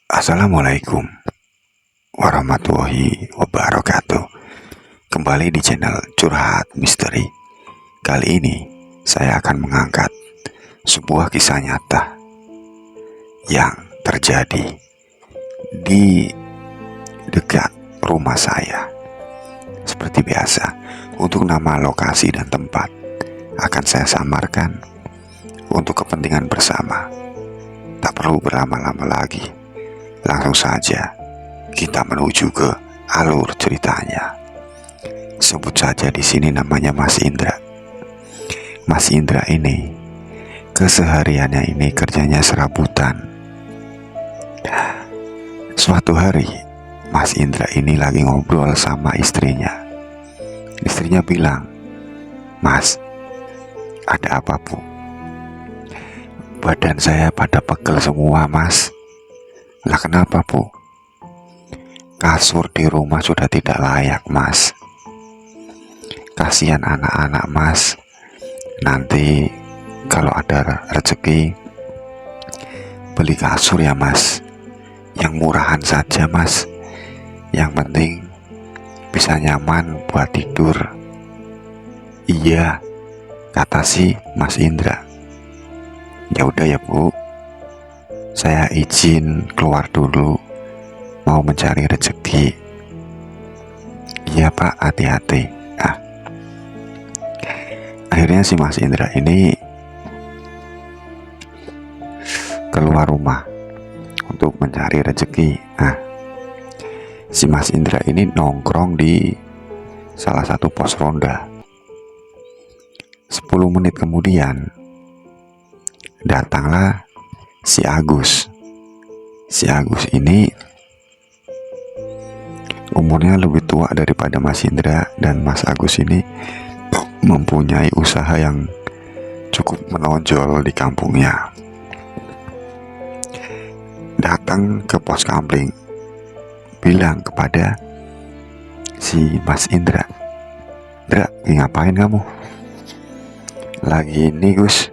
Assalamualaikum warahmatullahi wabarakatuh. Kembali di channel Curhat Misteri. Kali ini saya akan mengangkat sebuah kisah nyata yang terjadi di dekat rumah saya. Seperti biasa, untuk nama lokasi dan tempat akan saya samarkan untuk kepentingan bersama. Tak perlu berlama-lama lagi, langsung saja kita menuju ke alur ceritanya. Sebut saja di sini namanya Mas Indra. Mas Indra ini kesehariannya ini kerjanya serabutan. Suatu hari Mas Indra ini lagi ngobrol sama istrinya. Istrinya bilang, "Mas, ada apa, Bu? Badan saya pada pegel semua, Mas." "Lah kenapa, Bu?" "Kasur di rumah sudah tidak layak, Mas. Kasihan anak-anak, Mas. Nanti kalau ada rezeki beli kasur ya, Mas. Yang murahan saja, Mas. Yang penting bisa nyaman buat tidur." "Iya," kata si Mas Indra. "Ya udah ya, Bu. Saya izin keluar dulu, mau mencari rezeki." "Iya, Pak, hati-hati." Akhirnya si Mas Indra ini keluar rumah untuk mencari rezeki. Si Mas Indra ini nongkrong di salah satu pos ronda. 10 menit kemudian datanglah si Agus. Si Agus ini umurnya lebih tua daripada Mas Indra, dan Mas Agus ini mempunyai usaha yang cukup menonjol di kampungnya. Datang ke pos kamling, bilang kepada si Mas Indra, "Indra, ngapain kamu?" "Lagi ini, Gus,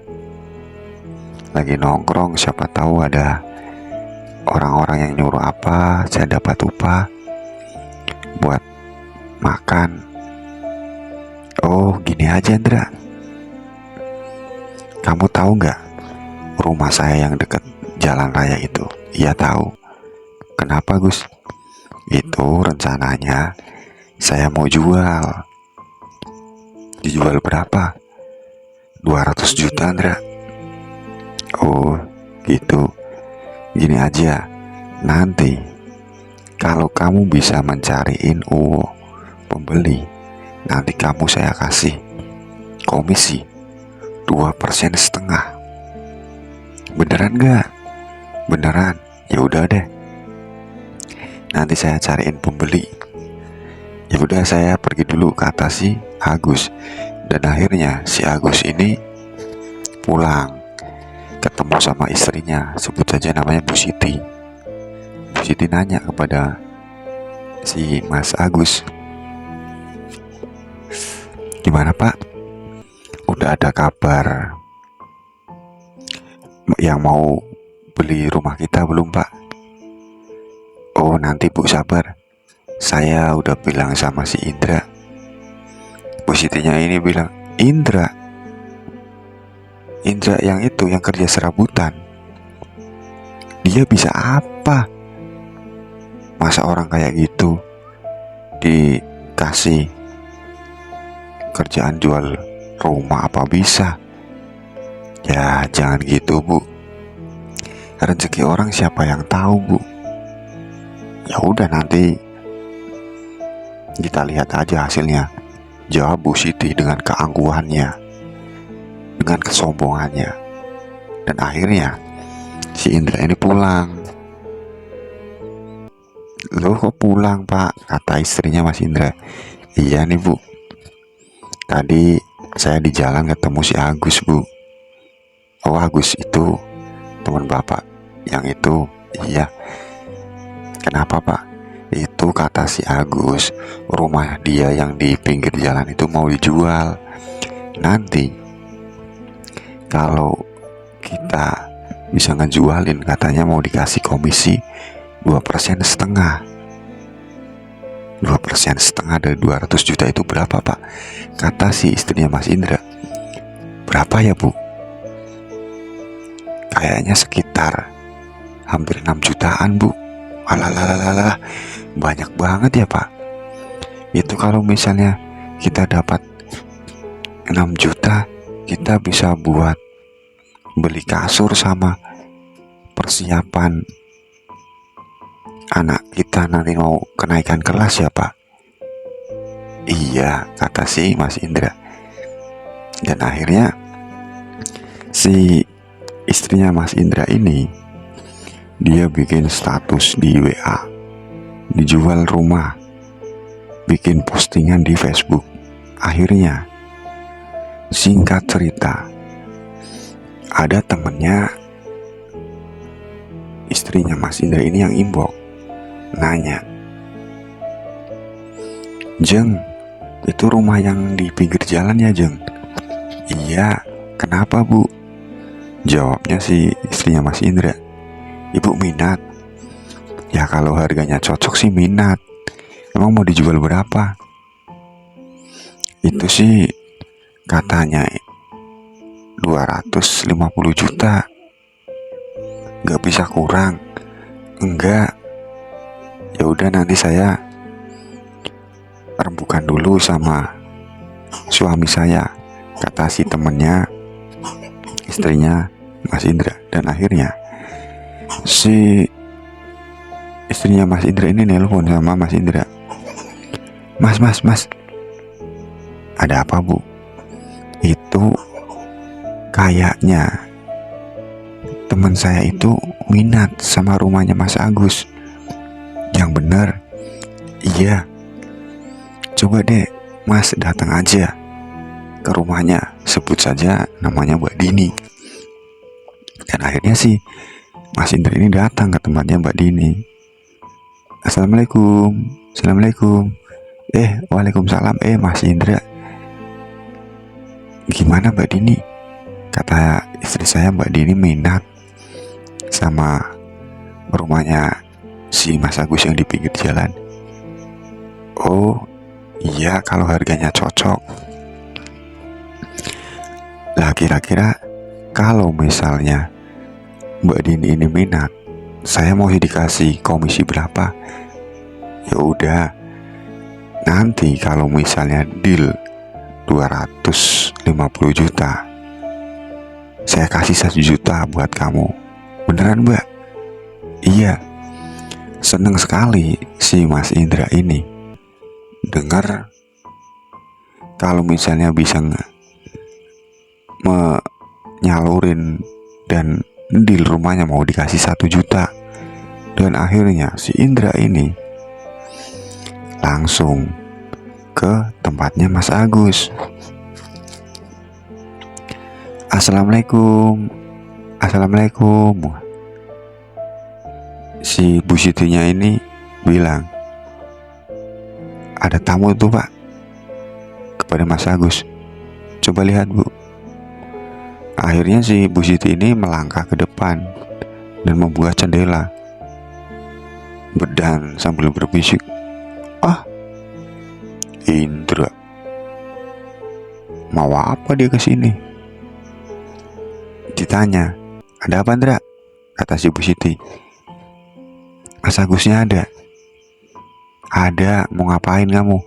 lagi nongkrong, siapa tahu ada orang-orang yang nyuruh apa, saya dapat upah buat makan." "Oh, gini aja, Indra. Kamu tahu nggak rumah saya yang dekat jalan raya itu?" "Iya, tahu." "Kenapa, Gus?" "Itu rencananya saya mau jual." "Dijual berapa?" 200 juta, Indra." "Oh, gitu. Gini aja, nanti kalau kamu bisa mencariin pembeli, nanti kamu saya kasih komisi 2,5%. "Beneran gak?" "Beneran." "Ya udah deh, nanti saya cariin pembeli." Ya udah, saya pergi dulu, kata si Agus. Dan akhirnya si Agus ini pulang, ketemu sama istrinya, sebut saja namanya Bu Siti. Bu Siti nanya kepada si Mas Agus, "Gimana, Pak? Udah ada kabar yang mau beli rumah kita belum, Pak?" "Oh, nanti, Bu, sabar. Saya udah bilang sama si Indra." Bu Sitinya ini bilang, "Indra? Indra yang itu, yang kerja serabutan? Dia bisa apa? Masa orang kayak gitu dikasih kerjaan jual rumah, apa bisa?" "Ya jangan gitu, Bu. Rezeki orang siapa yang tahu, Bu. Ya udah, nanti kita lihat aja hasilnya," jawab Bu Siti dengan keangkuhannya, dengan kesombongannya. Dan akhirnya si Indra ini pulang. "Loh, kok pulang, Pak?" kata istrinya Mas Indra. "Iya nih, Bu. Tadi saya di jalan ketemu si Agus, Bu." "Oh, Agus itu teman Bapak yang itu?" "Iya." "Kenapa, Pak?" "Itu kata si Agus, rumah dia yang di pinggir jalan itu mau dijual. Nanti kalau kita bisa ngejualin, katanya mau dikasih komisi 2% setengah. 2% setengah dari 200 juta itu berapa, Pak? Kata si istrinya Mas Indra. Berapa ya, Bu? Kayaknya sekitar hampir 6 jutaan, Bu. Alah, banyak banget ya, Pak. Itu kalau misalnya kita dapat 6 juta, kita bisa buat beli kasur sama persiapan anak kita nanti mau kenaikan kelas ya, Pak. Iya, kata si Mas Indra. Dan akhirnya si istrinya Mas Indra ini, dia bikin status di WA, dijual rumah, bikin postingan di Facebook. Akhirnya, singkat cerita, ada temennya istrinya Mas Indra ini yang inbox, nanya, "Jeng, itu rumah yang di pinggir jalan ya, Jeng?" "Iya, kenapa, Bu?" Jawabnya si istrinya Mas Indra, "Ibu minat?" "Ya kalau harganya cocok sih minat. Emang mau dijual berapa?" "Itu sih katanya 250 juta. Gak bisa kurang." "Enggak. Ya udah nanti saya rembukan dulu sama suami saya," kata si temennya istrinya Mas Indra. Dan akhirnya si istrinya Mas Indra ini nelpon sama Mas Indra. Mas, ada apa, Bu?" "Itu kayaknya teman saya itu minat sama rumahnya Mas Agus." "Yang bener?" "Iya. Coba deh Mas datang aja ke rumahnya, sebut saja namanya Mbak Dini." Dan akhirnya sih Mas Indra ini datang ke tempatnya Mbak Dini. "Assalamualaikum." "Assalamualaikum." Waalaikumsalam. Mas Indra, gimana Mbak Dini?" "Kata istri saya Mbak Dini minat sama rumahnya si Mas Agus yang di pinggir jalan." "Oh iya, kalau harganya cocok." "Lah kira-kira kalau misalnya Mbak Dini ini minat, saya mau dikasih komisi berapa?" "Ya udah, nanti kalau misalnya deal 250 juta, saya kasih 1 juta buat kamu." "Beneran, Mbak?" "Iya." Seneng sekali si Mas Indra ini dengar kalau misalnya bisa menyalurin dan deal rumahnya mau dikasih 1 juta. Dan akhirnya si Indra ini langsung ke tempatnya Mas Agus. "Assalamualaikum." "Assalamualaikum." Si Bu Sitinya ini bilang, "Ada tamu tuh, Pak," kepada Mas Agus. "Coba lihat, Bu." Akhirnya si Bu Siti ini melangkah ke depan dan membuka jendela dan sambil berbisik, "Ah, Indra, mau apa dia kesini?" Ditanya, "Ada apa, Indra?" kata si Bu Siti. "Mas Agusnya ada." "Ada, mau ngapain kamu?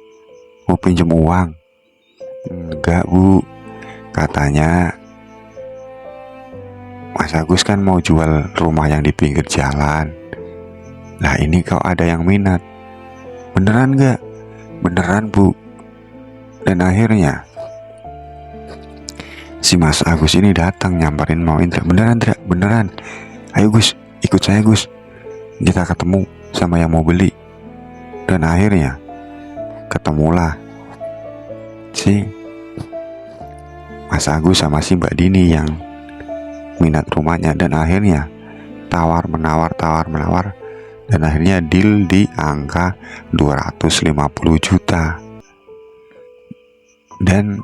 Mau pinjam uang?" "Enggak, Bu, katanya Mas Agus kan mau jual rumah yang di pinggir jalan. Lah ini kau ada yang minat." "Beneran gak?" "Beneran, Bu." Dan akhirnya si Mas Agus ini datang nyamperin mau Indra. "Beneran, Indra, beneran. Ayo Gus, ikut saya Gus, kita ketemu sama yang mau beli." Dan akhirnya ketemulah si Mas Agus sama si Mbak Dini yang minat rumahnya. Dan akhirnya tawar menawar dan akhirnya deal di angka 250 juta. Dan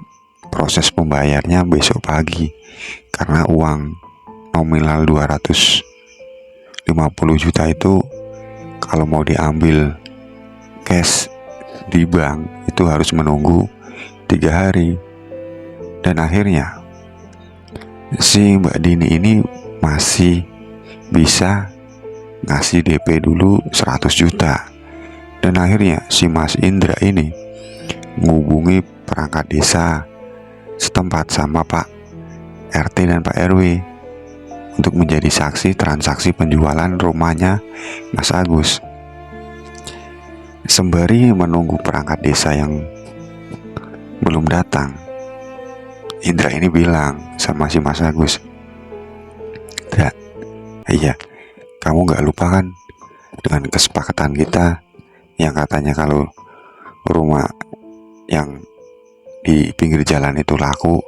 proses pembayarnya besok pagi, karena uang nominal 250 juta itu kalau mau diambil cash di bank itu harus menunggu 3 hari. Dan akhirnya si Mbak Dini ini masih bisa ngasih DP dulu 100 juta. Dan akhirnya si Mas Indra ini menghubungi perangkat desa setempat sama Pak RT dan Pak RW untuk menjadi saksi transaksi penjualan rumahnya Mas Agus. Sembari menunggu perangkat desa yang belum datang, Indra ini bilang sama si Mas Agus, "Indra, iya, kamu gak lupa kan dengan kesepakatan kita yang katanya kalau rumah yang di pinggir jalan itu laku,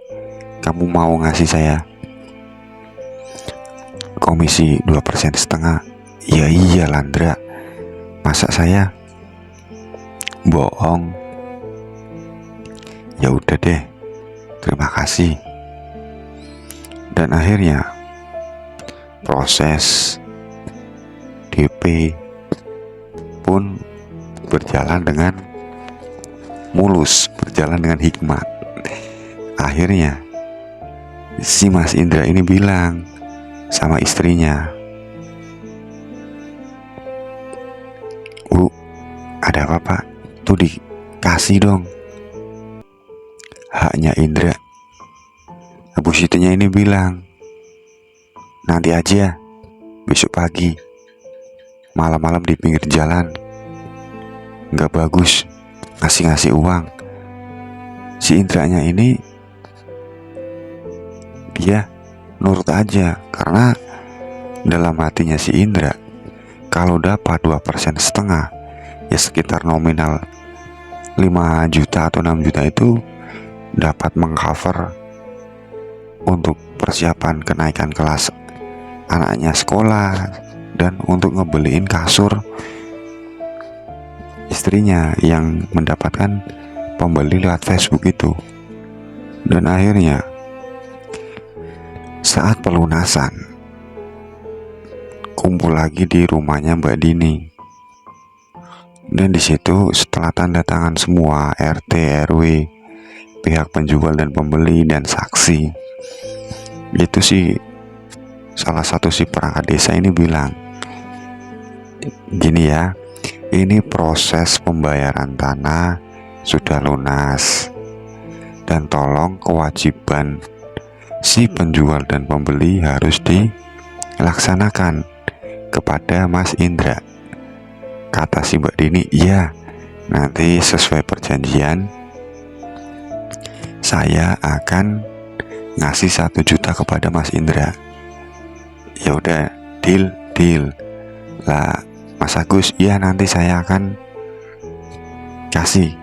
kamu mau ngasih saya komisi 2,5%. Ya iya Landra, masa saya bohong? Ya udah deh, terima kasih." Dan akhirnya proses DP pun berjalan dengan mulus, berjalan dengan hikmat. Akhirnya si Mas Indra ini bilang sama istrinya, "Bu, ada apa Pak? Tuh dikasih dong haknya Indra." Habis itunya ini bilang, "Nanti aja, besok pagi, malam-malam di pinggir jalan, nggak bagus ngasih uang." Si Indranya ini dia nurut aja, karena dalam hatinya si Indra, kalau dapat 2,5% ya sekitar nominal 5 juta atau 6 juta itu dapat mengcover untuk persiapan kenaikan kelas anaknya sekolah dan untuk ngebeliin kasur istrinya yang mendapatkan pembeli lewat Facebook itu. Dan akhirnya saat pelunasan kumpul lagi di rumahnya Mbak Dini. Dan di situ setelah tanda tangan semua RT, RW, pihak penjual dan pembeli dan saksi, itu sih salah satu si perangkat desa ini bilang, "Gini ya, ini proses pembayaran tanah sudah lunas, dan tolong kewajiban si penjual dan pembeli harus dilaksanakan kepada Mas Indra." Kata si Mbak Dini, "Iya, nanti sesuai perjanjian saya akan ngasih 1 juta kepada Mas Indra." Ya udah, deal lah Mas Agus. "Iya, nanti saya akan kasih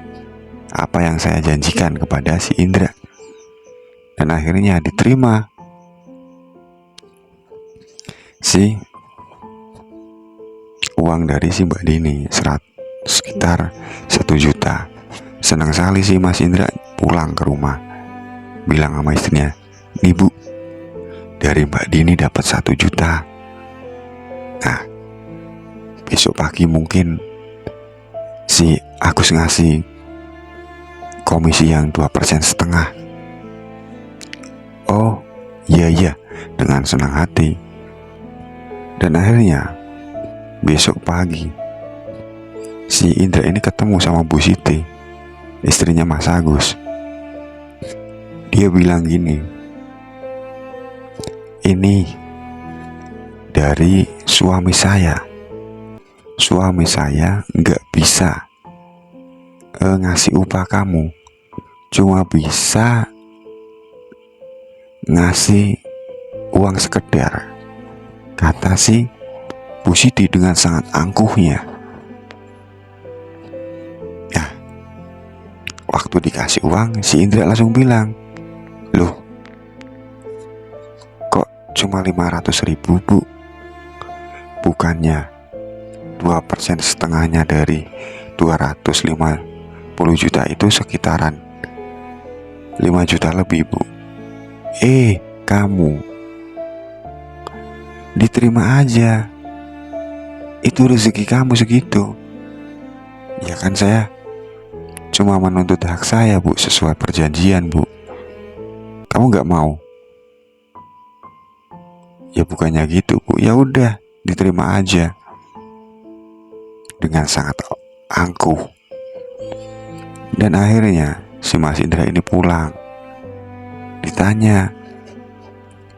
apa yang saya janjikan kepada si Indra." Dan akhirnya diterima si uang dari si Mbak Dini, sekitar 1 juta. Senang sekali sih Mas Indra pulang ke rumah, bilang sama istrinya, "Nih Bu, dari Mbak Dini dapat 1 juta. Nah, besok pagi mungkin si Agus ngasih komisi yang 2,5%. "Oh iya," dengan senang hati. Dan akhirnya besok pagi si Indra ini ketemu sama Bu Siti, istrinya Mas Agus. Dia bilang gini, "Ini dari suami saya nggak bisa ngasih upah kamu, cuma bisa ngasih uang sekedar," kata si Bu Siti dengan sangat angkuhnya. Ya, waktu dikasih uang, si Indra langsung bilang, "Loh, kok cuma 500.000 Bu? Bukannya 2,5% dari 250 juta itu sekitaran 5 juta lebih Bu." Kamu diterima aja, Itu rezeki kamu segitu. Ya kan saya cuma menuntut hak saya, Bu, sesuai perjanjian, Bu. Kamu nggak mau? Ya bukannya gitu, Bu. Ya udah, diterima aja. Dengan sangat angkuh. Dan akhirnya si Mas Indra ini pulang. Ditanya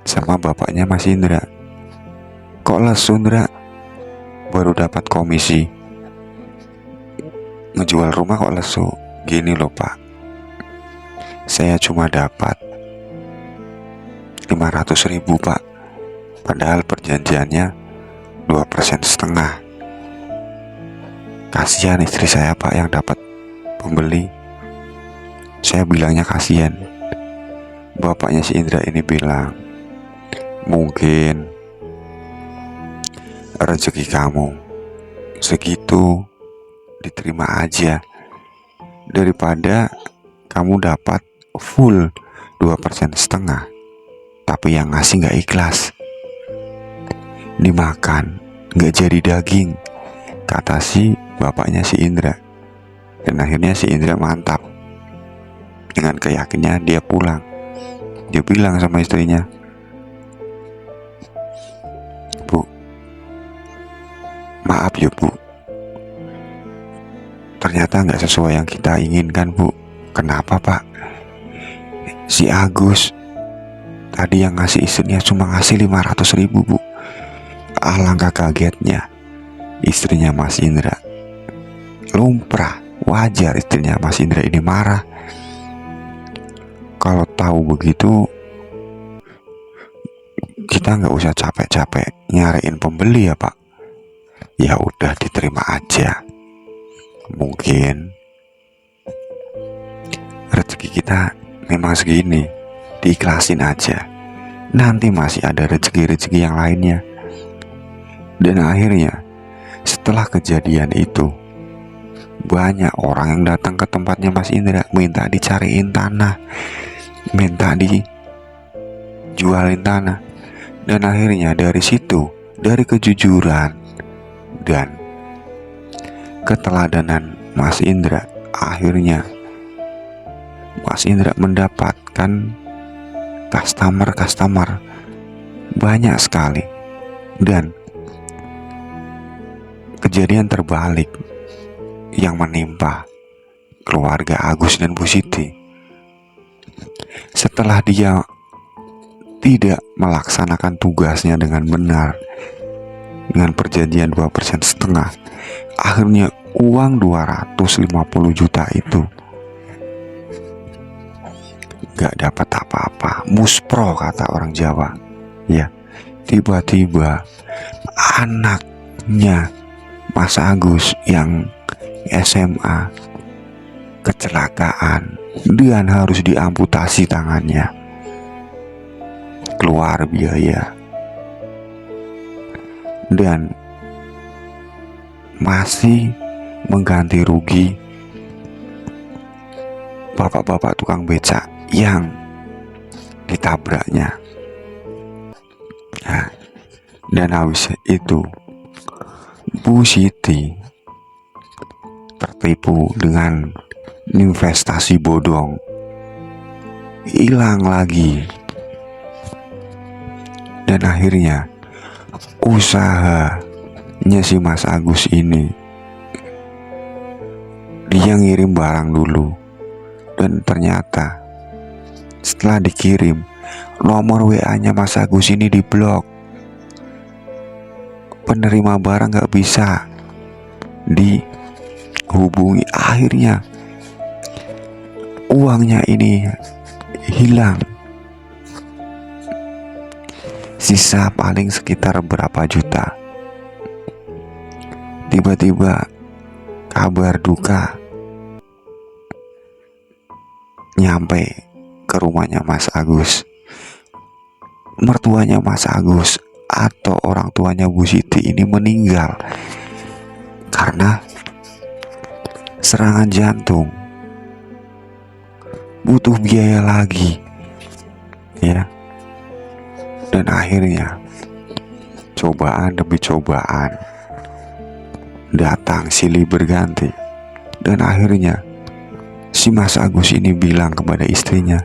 sama bapaknya Mas Indra, kok lesu, Indra? Baru dapat komisi ngejual rumah kok lesu? Gini loh, Pak, saya cuma dapat 500.000, Pak. Padahal perjanjiannya 2,5%. Kasihan istri saya, Pak, yang dapat pembeli. Saya bilangnya kasihan. Bapaknya si Indra ini bilang, mungkin rezeki kamu segitu, diterima aja, daripada kamu dapat full 2,5%, tapi yang ngasih gak ikhlas, dimakan gak jadi daging, kata si bapaknya si Indra. Dan akhirnya si Indra mantap. Dengan keyakinannya dia pulang. Dia bilang sama istrinya, Bu, maaf ya, Bu, ternyata gak sesuai yang kita inginkan, Bu. Kenapa, Pak? Si Agus tadi yang ngasih istrinya cuma ngasih 500.000, Bu. Alangkah kagetnya istrinya Mas Indra. Lumrah, wajar istrinya Mas Indra ini marah. Kalau tahu begitu, kita nggak usah capek-capek nyariin pembeli ya, Pak. Ya udah, diterima aja. Mungkin rezeki kita memang segini, diikhlasin aja. Nanti masih ada rezeki-rezeki yang lainnya. Dan akhirnya setelah kejadian itu, banyak orang yang datang ke tempatnya Mas Indra, minta dicariin tanah, minta dijualin tanah. Dan akhirnya dari situ, dari kejujuran dan keteladanan Mas Indra, akhirnya Mas Indra mendapatkan customer banyak sekali. Dan kejadian terbalik yang menimpa keluarga Agus dan Bu Siti, setelah dia tidak melaksanakan tugasnya dengan benar, dengan perjanjian 2,5%, akhirnya uang 250 juta itu gak dapat apa-apa, muspro kata orang Jawa. Ya, tiba-tiba anaknya Mas Agus yang SMA kecelakaan dan harus diamputasi tangannya, keluar biaya, dan masih mengganti rugi bapak-bapak tukang becak yang ditabraknya. Nah, dan habis itu Bu Siti tertipu dengan investasi bodong, hilang lagi. Dan akhirnya usahanya si Mas Agus ini, dia ngirim barang dulu, dan ternyata setelah dikirim, nomor WA-nya Mas Agus ini diblok. Penerima barang gak bisa dihubungi. Akhirnya uangnya ini hilang, sisa paling sekitar berapa juta. Tiba-tiba kabar duka nyampe ke rumahnya Mas Agus. Mertuanya Mas Agus atau orang tuanya Bu Siti ini meninggal karena serangan jantung. Butuh biaya lagi, ya. Dan akhirnya cobaan demi cobaan datang silih berganti. Dan akhirnya si Mas Agus ini bilang kepada istrinya,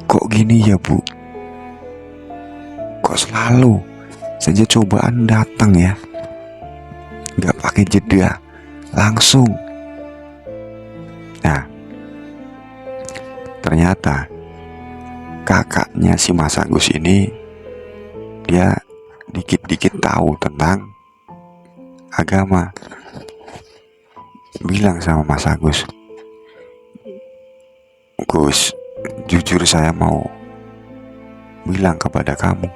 "Kok gini ya Bu? Kok selalu saja cobaan datang ya? Gak pakai jeda, langsung." Nah, ternyata kakaknya si Mas Agus ini, dia dikit-dikit tahu tentang agama. Bilang sama Mas Agus, "Gus, jujur saya mau bilang kepada kamu,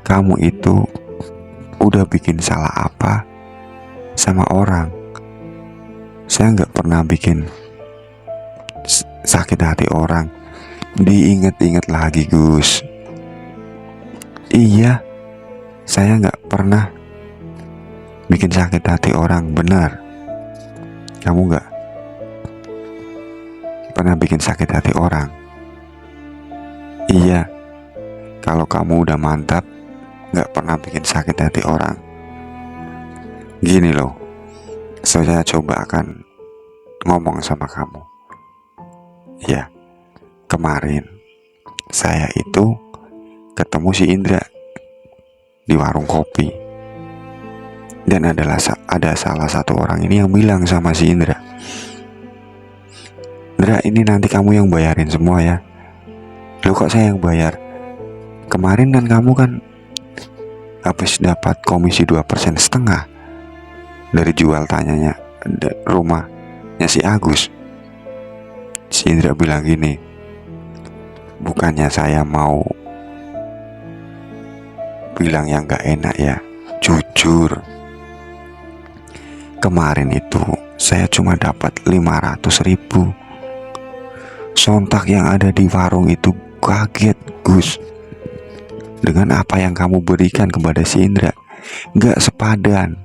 kamu itu udah bikin salah apa sama orang. Saya nggak pernah bikin sakit hati orang." Diingat-ingat lagi, Gus. Iya, saya nggak pernah bikin sakit hati orang, benar. Kamu nggak pernah bikin sakit hati orang. Iya, kalau kamu udah mantap nggak pernah bikin sakit hati orang. Gini loh, saya coba akan ngomong sama kamu. Ya, kemarin saya itu ketemu si Indra di warung kopi. Dan ada salah satu orang ini yang bilang sama si Indra, "Indra, ini nanti kamu yang bayarin semua ya." "Loh, kok saya yang bayar? Kemarin kan kamu kan habis dapat komisi 2,5% dari jual tanyanya rumahnya si Agus." Si Indra bilang gini, "Bukannya saya mau bilang yang gak enak ya, jujur, kemarin itu saya cuma dapat 500.000. Sontak yang ada di warung itu kaget, Gus, dengan apa yang kamu berikan kepada si Indra. Gak sepadan.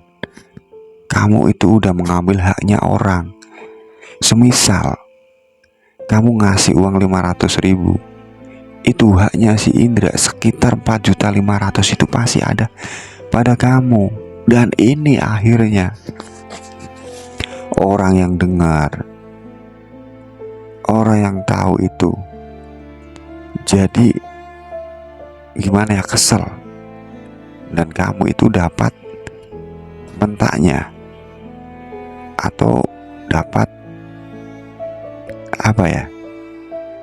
Kamu itu udah mengambil haknya orang. Semisal kamu ngasih uang 500.000, itu haknya si Indra sekitar 4.500.000 itu pasti ada pada kamu. Dan ini akhirnya orang yang dengar, orang yang tahu itu jadi gimana ya, kesel. Dan kamu itu dapat mentaknya, atau dapat apa ya,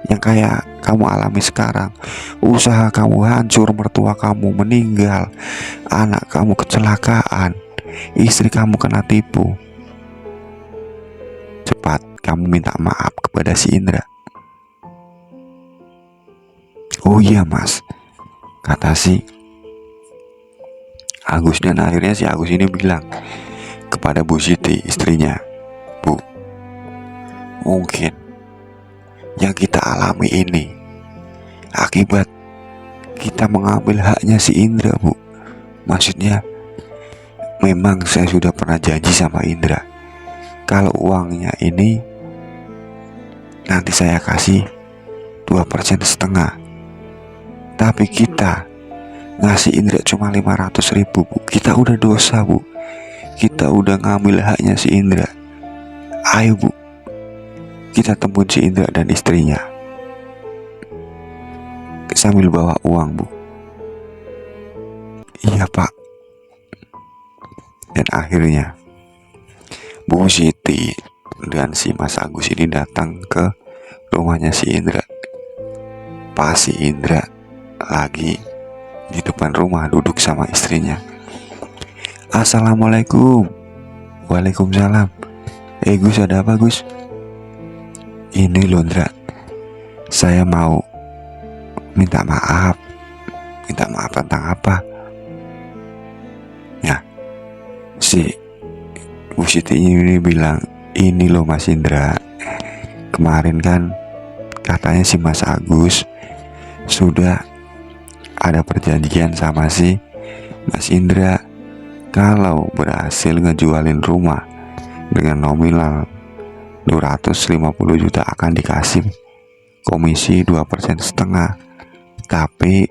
yang kayak kamu alami sekarang. Usaha kamu hancur, mertua kamu meninggal, anak kamu kecelakaan, istri kamu kena tipu. Cepat kamu minta maaf kepada si Indra." "Oh iya Mas," kata si Agus. Dan akhirnya si Agus ini bilang kepada Bu Siti, istrinya, "Bu, mungkin yang kita alami ini akibat kita mengambil haknya si Indra, Bu. Maksudnya, memang saya sudah pernah janji sama Indra, kalau uangnya ini nanti saya kasih 2,5%. Tapi kita ngasih Indra cuma 500.000, Bu. Kita udah dosa, Bu. Kita udah ngambil haknya si Indra. Ayo, Bu, kita temuin si Indra dan istrinya sambil bawa uang, Bu." "Iya, Pak." Dan akhirnya Bu Siti dan si Mas Agus ini datang ke rumahnya si Indra. Pas si Indra lagi di depan rumah duduk sama istrinya. "Assalamualaikum." "Waalaikumsalam." Gus, ada apa Gus?" "Ini loh Indra, saya mau minta maaf." "Minta maaf tentang apa?" Nah, si Bu Siti ini bilang, "Ini loh Mas Indra, kemarin kan katanya si Mas Agus sudah ada perjanjian sama si Mas Indra, kalau berhasil ngejualin rumah dengan nominal 250 juta akan dikasih komisi 2,5%. Tapi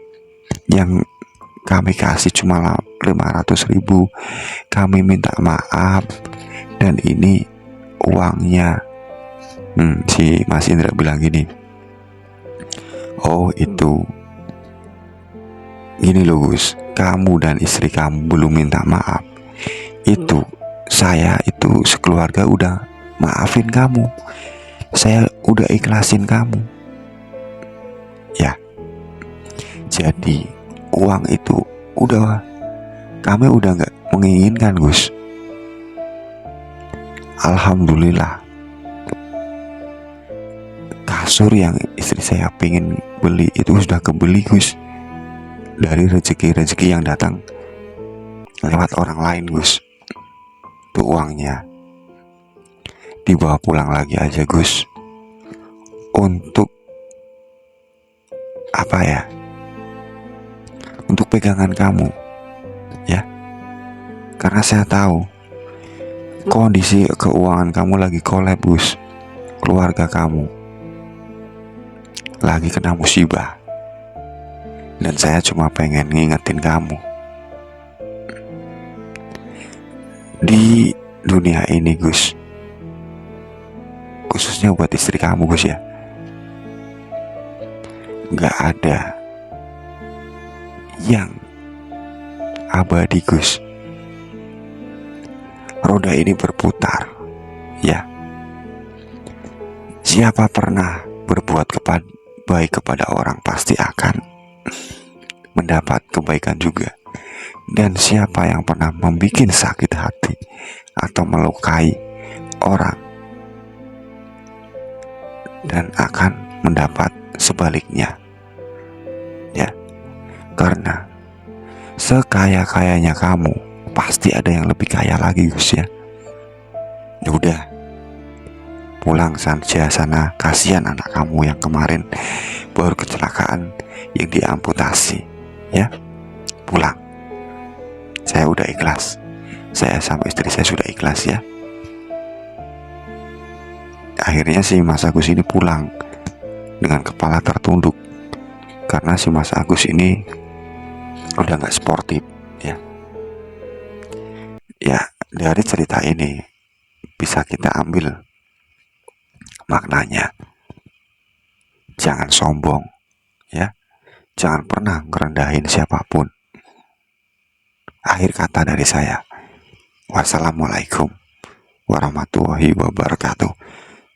yang kami kasih cuma 500.000, kami minta maaf, dan ini uangnya. Si Mas Indra bilang gini, oh itu gini loh Gus, kamu dan istri kamu belum minta maaf, itu saya itu sekeluarga udah maafin kamu, saya udah ikhlasin kamu ya. Jadi uang itu udah kami udah nggak menginginkan Gus. Alhamdulillah, kasur yang istri saya pengen beli itu sudah kebeli Gus, dari rezeki-rezeki yang datang lewat orang lain Gus. Tuh uangnya dibawa pulang lagi aja Gus, untuk apa ya, untuk pegangan kamu ya. Karena saya tahu kondisi keuangan kamu lagi kolab Gus, keluarga kamu lagi kena musibah, dan saya cuma pengen ngingetin kamu, di dunia ini Gus, khususnya buat istri kamu Gus ya, gak ada yang abadi Gus. Roda ini berputar ya. Siapa pernah berbuat baik kepada orang pasti akan mendapat kebaikan juga. Dan siapa yang pernah membuat sakit hati atau melukai orang dan akan mendapat sebaliknya ya. Karena sekaya-kayanya kamu pasti ada yang lebih kaya lagi Gus ya. Udah pulang saja sana, kasihan anak kamu yang kemarin baru kecelakaan yang diamputasi ya. Pulang, saya udah ikhlas, saya sama istri saya sudah ikhlas ya. Akhirnya si Mas Agus ini pulang dengan kepala tertunduk, karena si Mas Agus ini udah gak sportif ya. Ya, dari cerita ini bisa kita ambil maknanya, jangan sombong ya, jangan pernah ngerendahin siapapun. Akhir kata dari saya, wassalamualaikum warahmatullahi wabarakatuh.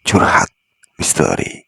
Curhat misteri.